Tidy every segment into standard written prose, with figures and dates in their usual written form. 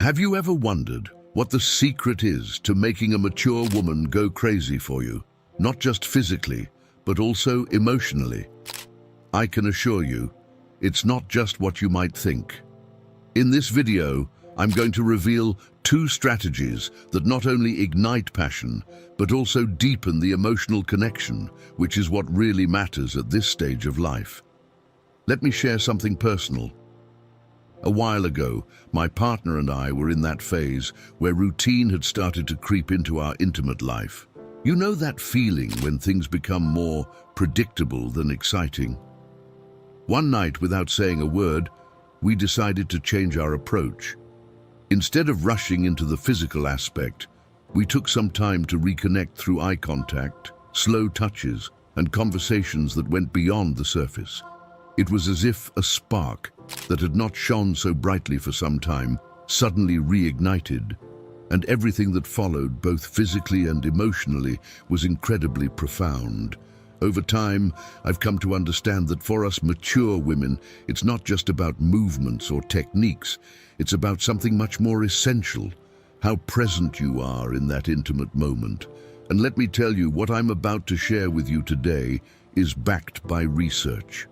Have you ever wondered what the secret is to making a mature woman go crazy for you? Not just physically, but also emotionally. I can assure you, it's not just what you might think. In this video, I'm going to reveal 2 strategies that not only ignite passion, but also deepen the emotional connection, which is what really matters at this stage of life. Let me share something personal. A while ago, my partner and I were in that phase where routine had started to creep into our intimate life. You know that feeling when things become more predictable than exciting? One night, without saying a word, we decided to change our approach. Instead of rushing into the physical aspect, we took some time to reconnect through eye contact, slow touches, and conversations that went beyond the surface. It was as if a spark that had not shone so brightly for some time suddenly reignited, and everything that followed, both physically and emotionally, was incredibly profound. Over time, I've come to understand that for us mature women, it's not just about movements or techniques, it's about something much more essential: how present you are in that intimate moment. And let me tell you, what I'm about to share with you today is backed by research.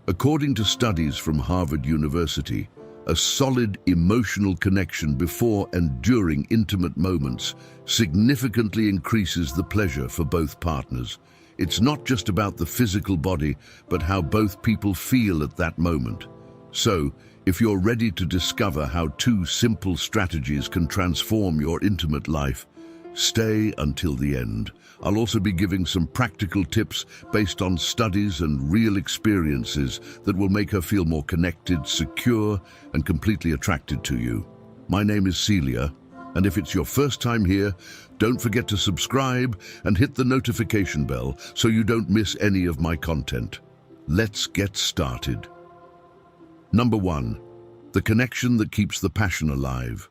According to studies from Harvard University, a solid emotional connection before and during intimate moments significantly increases the pleasure for both partners. It's not just about the physical body, but how both people feel at that moment. So, if you're ready to discover how 2 simple strategies can transform your intimate life, stay until the end. I'll also be giving some practical tips based on studies and real experiences that will make her feel more connected, secure, and completely attracted to you. My name is Celia, and if it's your first time here, don't forget to subscribe and hit the notification bell so you don't miss any of my content. Let's get started. Number 1, the connection that keeps the passion alive.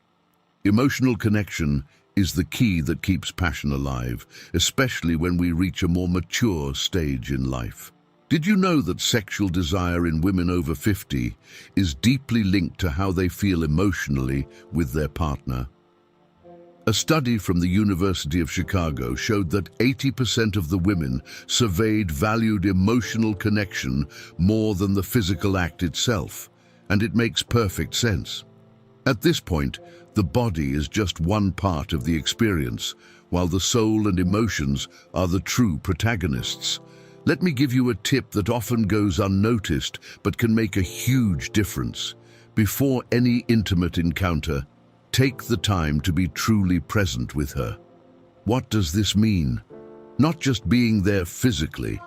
Emotional connection is the key that keeps passion alive, especially when we reach a more mature stage in life. Did you know that sexual desire in women over 50 is deeply linked to how they feel emotionally with their partner? A study from the University of Chicago showed that 80% of the women surveyed valued emotional connection more than the physical act itself, and it makes perfect sense. At this point, the body is just one part of the experience, while the soul and emotions are the true protagonists. Let me give you a tip that often goes unnoticed but can make a huge difference. Before any intimate encounter, take the time to be truly present with her. What does this mean? Not just being there physically,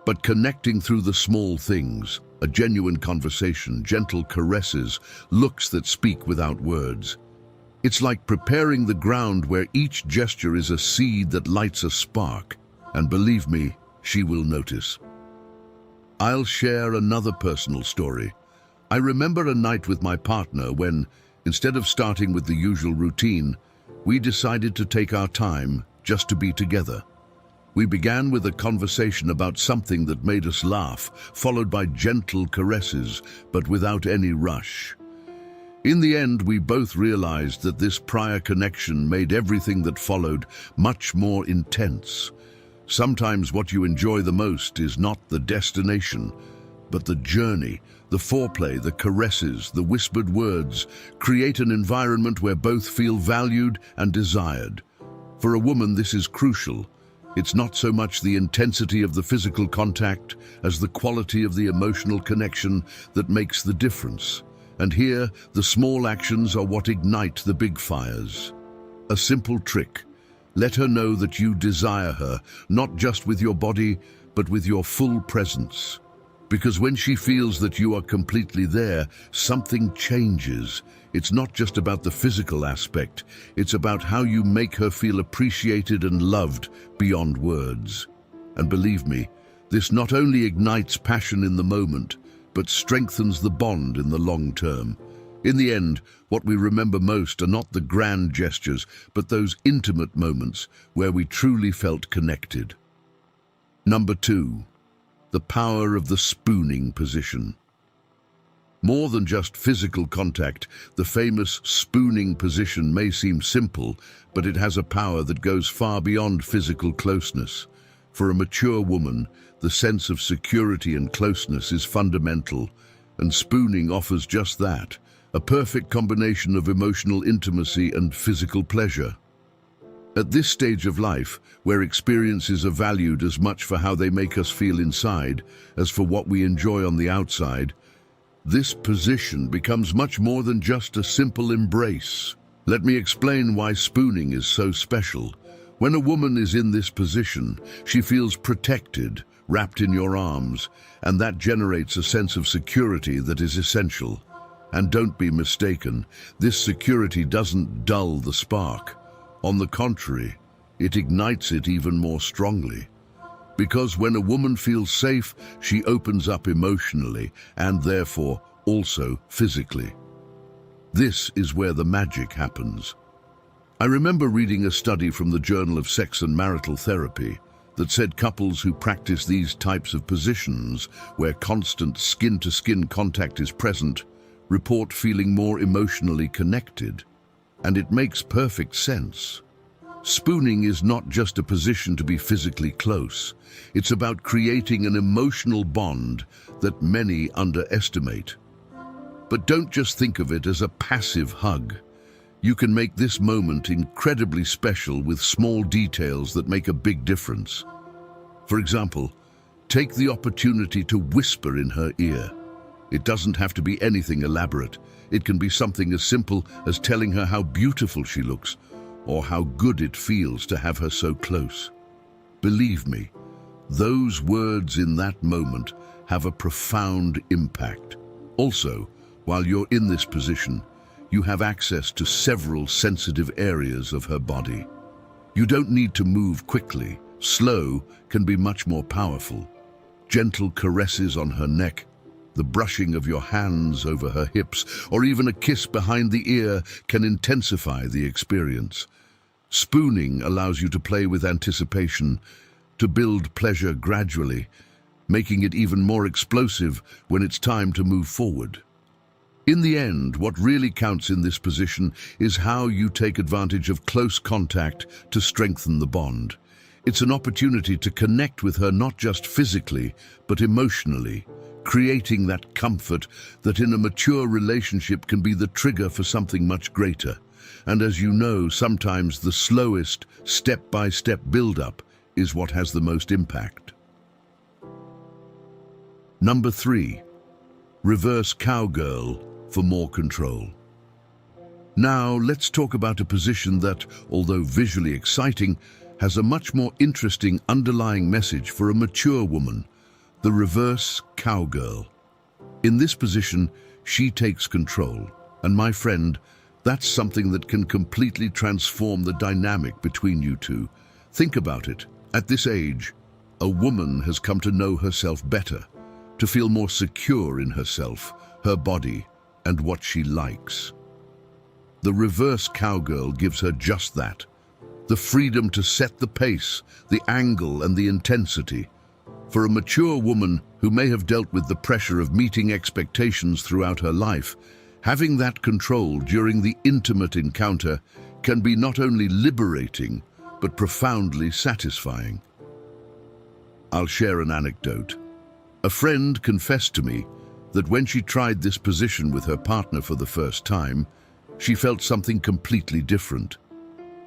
but connecting through the small things: a genuine conversation, gentle caresses, looks that speak without words. It's like preparing the ground where each gesture is a seed that lights a spark, and believe me, she will notice. I'll share another personal story. I remember a night with my partner when, instead of starting with the usual routine, we decided to take our time just to be together. We began with a conversation about something that made us laugh, followed by gentle caresses, but without any rush. In the end, we both realized that this prior connection made everything that followed much more intense. Sometimes what you enjoy the most is not the destination, but the journey. The foreplay, the caresses, the whispered words create an environment where both feel valued and desired. For a woman, this is crucial. It's not so much the intensity of the physical contact as the quality of the emotional connection that makes the difference. And here, the small actions are what ignite the big fires. A simple trick: let her know that you desire her, not just with your body, but with your full presence. Because when she feels that you are completely there, something changes. It's not just about the physical aspect, it's about how you make her feel appreciated and loved beyond words. And believe me, this not only ignites passion in the moment, but strengthens the bond in the long term. In the end, what we remember most are not the grand gestures, but those intimate moments where we truly felt connected. Number 2, the power of the spooning position. More than just physical contact, the famous spooning position may seem simple, but it has a power that goes far beyond physical closeness. For a mature woman, the sense of security and closeness is fundamental, and spooning offers just that, a perfect combination of emotional intimacy and physical pleasure. At this stage of life, where experiences are valued as much for how they make us feel inside as for what we enjoy on the outside, this position becomes much more than just a simple embrace. Let me explain why spooning is so special. When a woman is in this position, she feels protected, wrapped in your arms, and that generates a sense of security that is essential. And don't be mistaken, this security doesn't dull the spark. On the contrary, it ignites it even more strongly. Because when a woman feels safe, she opens up emotionally and therefore also physically. This is where the magic happens. I remember reading a study from the Journal of Sex and Marital Therapy that said couples who practice these types of positions, where constant skin-to-skin contact is present, report feeling more emotionally connected. And it makes perfect sense. Spooning is not just a position to be physically close. It's about creating an emotional bond that many underestimate. But don't just think of it as a passive hug. You can make this moment incredibly special with small details that make a big difference. For example, take the opportunity to whisper in her ear. It doesn't have to be anything elaborate. It can be something as simple as telling her how beautiful she looks, or how good it feels to have her so close. Believe me, those words in that moment have a profound impact. Also, while you're in this position, you have access to several sensitive areas of her body. You don't need to move quickly. Slow can be much more powerful. Gentle caresses on her neck, the brushing of your hands over her hips, or even a kiss behind the ear can intensify the experience. Spooning allows you to play with anticipation, to build pleasure gradually, making it even more explosive when it's time to move forward. In the end, what really counts in this position is how you take advantage of close contact to strengthen the bond. It's an opportunity to connect with her not just physically, but emotionally, creating that comfort that in a mature relationship can be the trigger for something much greater. And as you know, sometimes the slowest, step-by-step build-up is what has the most impact. Number 3. Reverse cowgirl for more control. Now, let's talk about a position that, although visually exciting, has a much more interesting underlying message for a mature woman: the reverse cowgirl. In this position, she takes control, and my friend, that's something that can completely transform the dynamic between you two. Think about it. At this age, a woman has come to know herself better, to feel more secure in herself, her body, and what she likes. The reverse cowgirl gives her just that: the freedom to set the pace, the angle, and the intensity. For a mature woman who may have dealt with the pressure of meeting expectations throughout her life, having that control during the intimate encounter can be not only liberating, but profoundly satisfying. I'll share an anecdote. A friend confessed to me that when she tried this position with her partner for the first time, she felt something completely different.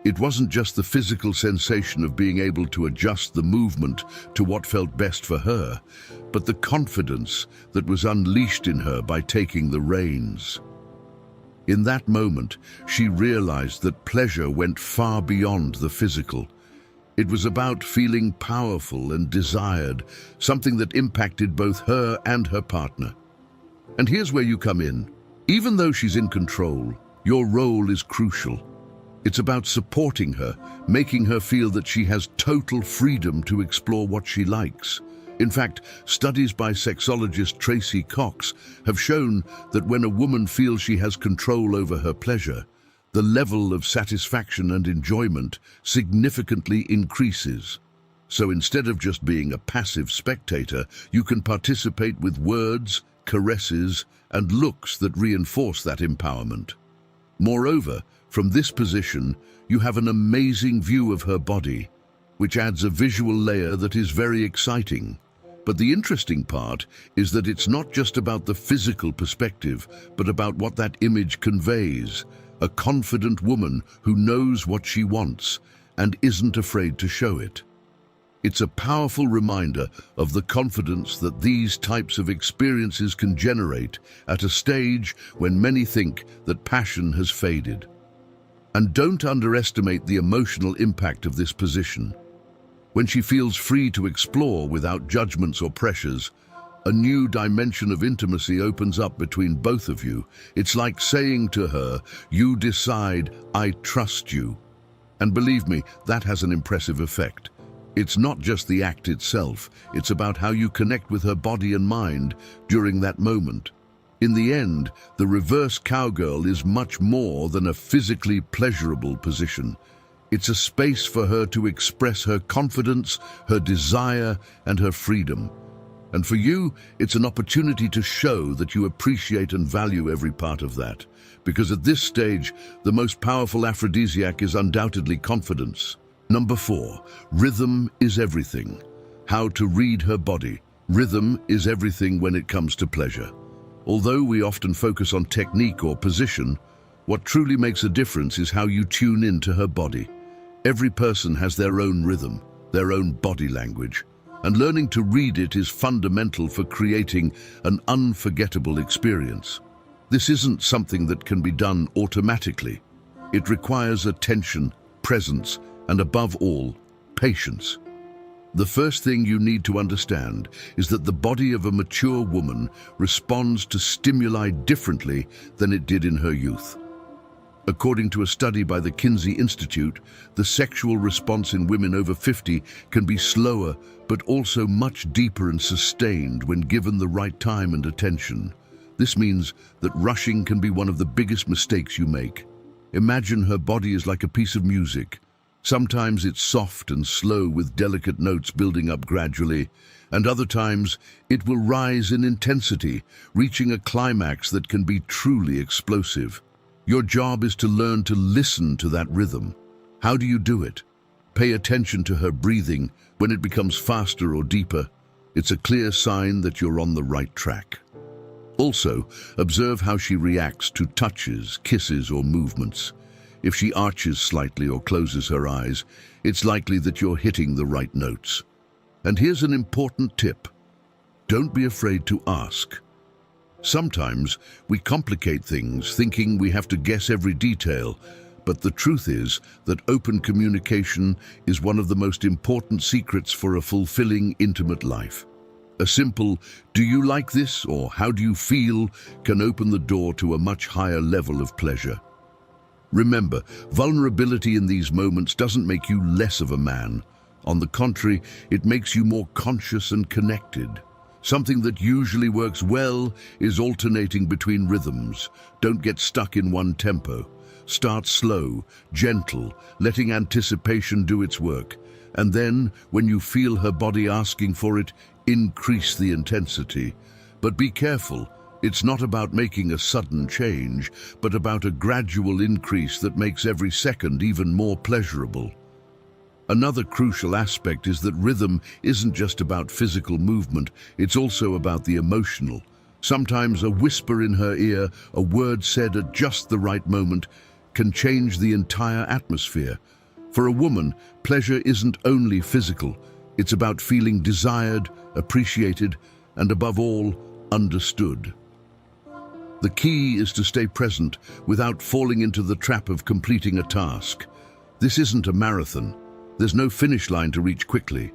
It wasn't just the physical sensation of being able to adjust the movement to what felt best for her, but the confidence that was unleashed in her by taking the reins. In that moment, she realized that pleasure went far beyond the physical. It was about feeling powerful and desired, something that impacted both her and her partner. And here's where you come in. Even though she's in control, your role is crucial. It's about supporting her, making her feel that she has total freedom to explore what she likes. In fact, studies by sexologist Tracy Cox have shown that when a woman feels she has control over her pleasure, the level of satisfaction and enjoyment significantly increases. So instead of just being a passive spectator, you can participate with words, caresses, and looks that reinforce that empowerment. Moreover, from this position, you have an amazing view of her body, which adds a visual layer that is very exciting. But the interesting part is that it's not just about the physical perspective, but about what that image conveys. A confident woman who knows what she wants and isn't afraid to show it. It's a powerful reminder of the confidence that these types of experiences can generate at a stage when many think that passion has faded. And don't underestimate the emotional impact of this position. When she feels free to explore without judgments or pressures, a new dimension of intimacy opens up between both of you. It's like saying to her, "You decide, I trust you." And believe me, that has an impressive effect. It's not just the act itself, it's about how you connect with her body and mind during that moment. In the end, the reverse cowgirl is much more than a physically pleasurable position. It's a space for her to express her confidence, her desire, and her freedom. And for you, it's an opportunity to show that you appreciate and value every part of that. Because at this stage, the most powerful aphrodisiac is undoubtedly confidence. Number 4, rhythm is everything. How to read her body. Rhythm is everything when it comes to pleasure. Although we often focus on technique or position, what truly makes a difference is how you tune into her body. Every person has their own rhythm, their own body language, and learning to read it is fundamental for creating an unforgettable experience. This isn't something that can be done automatically. It requires attention, presence, and above all, patience. The first thing you need to understand is that the body of a mature woman responds to stimuli differently than it did in her youth. According to a study by the Kinsey Institute, the sexual response in women over 50 can be slower, but also much deeper and sustained when given the right time and attention. This means that rushing can be one of the biggest mistakes you make. Imagine her body is like a piece of music. Sometimes it's soft and slow with delicate notes building up gradually, and other times it will rise in intensity, reaching a climax that can be truly explosive. Your job is to learn to listen to that rhythm. How do you do it? Pay attention to her breathing. When it becomes faster or deeper, it's a clear sign that you're on the right track. Also, observe how she reacts to touches, kisses, or movements. If she arches slightly or closes her eyes, it's likely that you're hitting the right notes. And here's an important tip. Don't be afraid to ask. Sometimes we complicate things, thinking we have to guess every detail, but the truth is that open communication is one of the most important secrets for a fulfilling, intimate life. A simple, "Do you like this?" or "How do you feel?" can open the door to a much higher level of pleasure. Remember, vulnerability in these moments doesn't make you less of a man. On the contrary, it makes you more conscious and connected. Something that usually works well is alternating between rhythms. Don't get stuck in one tempo. Start slow, gentle, letting anticipation do its work. And then, when you feel her body asking for it, increase the intensity. But be careful. It's not about making a sudden change, but about a gradual increase that makes every second even more pleasurable. Another crucial aspect is that rhythm isn't just about physical movement, it's also about the emotional. Sometimes a whisper in her ear, a word said at just the right moment, can change the entire atmosphere. For a woman, pleasure isn't only physical, it's about feeling desired, appreciated, and above all, understood. The key is to stay present without falling into the trap of completing a task. This isn't a marathon. There's no finish line to reach quickly.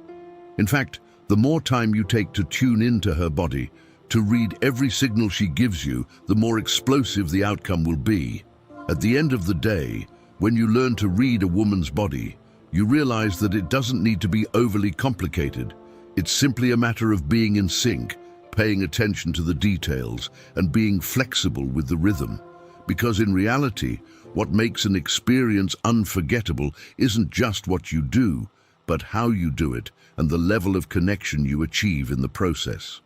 In fact, the more time you take to tune into her body, to read every signal she gives you, the more explosive the outcome will be. At the end of the day, when you learn to read a woman's body, you realize that it doesn't need to be overly complicated. It's simply a matter of being in sync, paying attention to the details, and being flexible with the rhythm. Because in reality, what makes an experience unforgettable isn't just what you do, but how you do it and the level of connection you achieve in the process.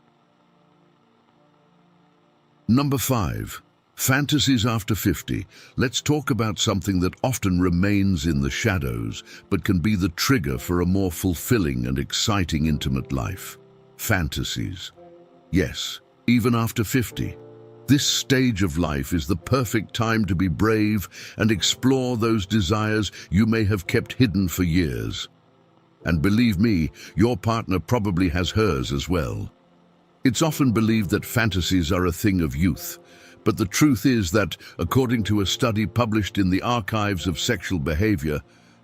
Number 5. Fantasies after 50. Let's talk about something that often remains in the shadows, but can be the trigger for a more fulfilling and exciting intimate life. Fantasies. Yes, even after 50. This stage of life is the perfect time to be brave and explore those desires you may have kept hidden for years. And believe me, your partner probably has hers as well. It's often believed that fantasies are a thing of youth, but the truth is that, according to a study published in the Archives of Sexual Behavior,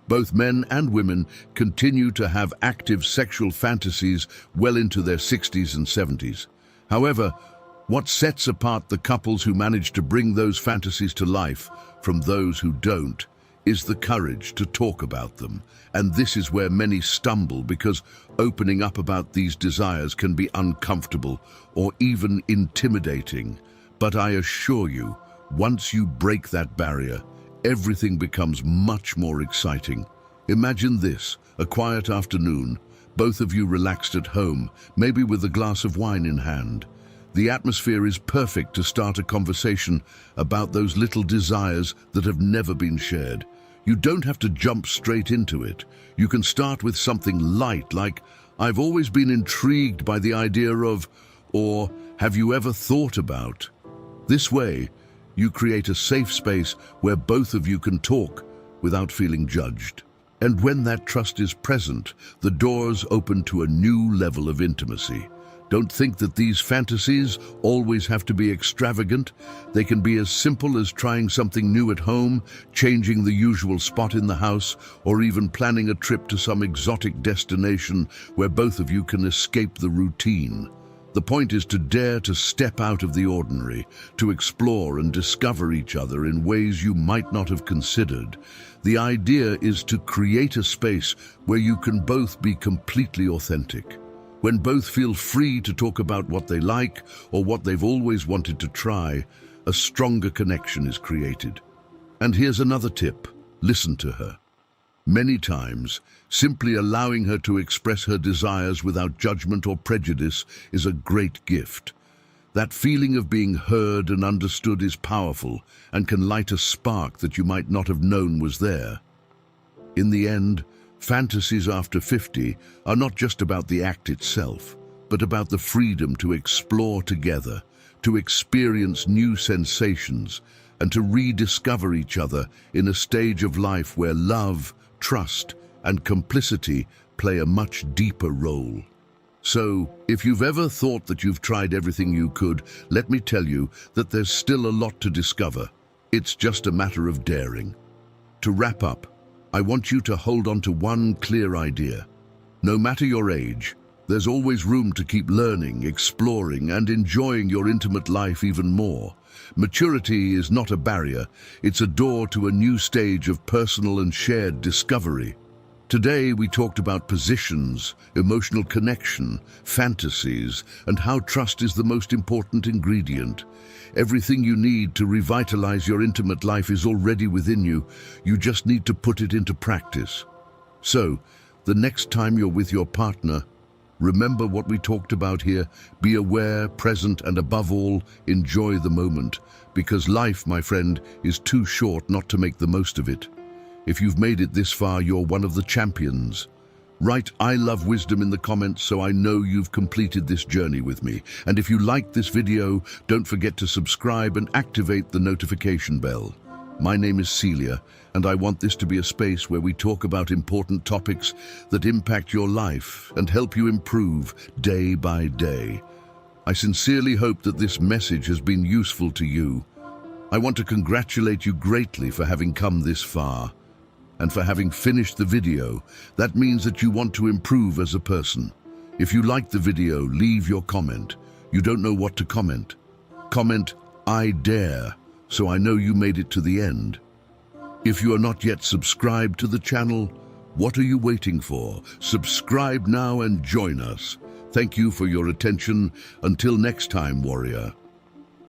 both men and women continue to have active sexual fantasies well into their 60s and 70s. However, what sets apart the couples who manage to bring those fantasies to life from those who don't is the courage to talk about them. And this is where many stumble, because opening up about these desires can be uncomfortable or even intimidating. But I assure you, once you break that barrier, everything becomes much more exciting. Imagine this, a quiet afternoon, both of you relaxed at home, maybe with a glass of wine in hand. The atmosphere is perfect to start a conversation about those little desires that have never been shared. You don't have to jump straight into it. You can start with something light, like, "I've always been intrigued by the idea of," or "Have you ever thought about?" This way, you create a safe space where both of you can talk without feeling judged. And when that trust is present, the doors open to a new level of intimacy. Don't think that these fantasies always have to be extravagant. They can be as simple as trying something new at home, changing the usual spot in the house, or even planning a trip to some exotic destination where both of you can escape the routine. The point is to dare to step out of the ordinary, to explore and discover each other in ways you might not have considered. The idea is to create a space where you can both be completely authentic. When both feel free to talk about what they like or what they've always wanted to try, a stronger connection is created. And here's another tip: listen to her. Many times, simply allowing her to express her desires without judgment or prejudice is a great gift. That feeling of being heard and understood is powerful and can light a spark that you might not have known was there. In the end, fantasies after 50 are not just about the act itself, but about the freedom to explore together, to experience new sensations, and to rediscover each other in a stage of life where love, trust, and complicity play a much deeper role. So, if you've ever thought that you've tried everything you could, let me tell you that there's still a lot to discover. It's just a matter of daring. To wrap up, I want you to hold on to one clear idea. No matter your age, there's always room to keep learning, exploring, and enjoying your intimate life even more. Maturity is not a barrier, it's a door to a new stage of personal and shared discovery. Today we talked about positions, emotional connection, fantasies, and how trust is the most important ingredient. Everything you need to revitalize your intimate life is already within you. You just need to put it into practice. So, the next time you're with your partner, remember what we talked about here. Be aware, present, and above all, enjoy the moment. Because life, my friend, is too short not to make the most of it. If you've made it this far, you're one of the champions. Write "I love wisdom" in the comments so I know you've completed this journey with me. And if you liked this video, don't forget to subscribe and activate the notification bell. My name is Celia, and I want this to be a space where we talk about important topics that impact your life and help you improve day by day. I sincerely hope that this message has been useful to you. I want to congratulate you greatly for having come this far. And for having finished the video. That means that you want to improve as a person. If you liked the video, leave your comment. You don't know what to comment? Comment "I dare," so I know you made it to the end. If you are not yet subscribed to the channel, what are you waiting for? Subscribe now and join us. Thank you for your attention. Until next time, warrior.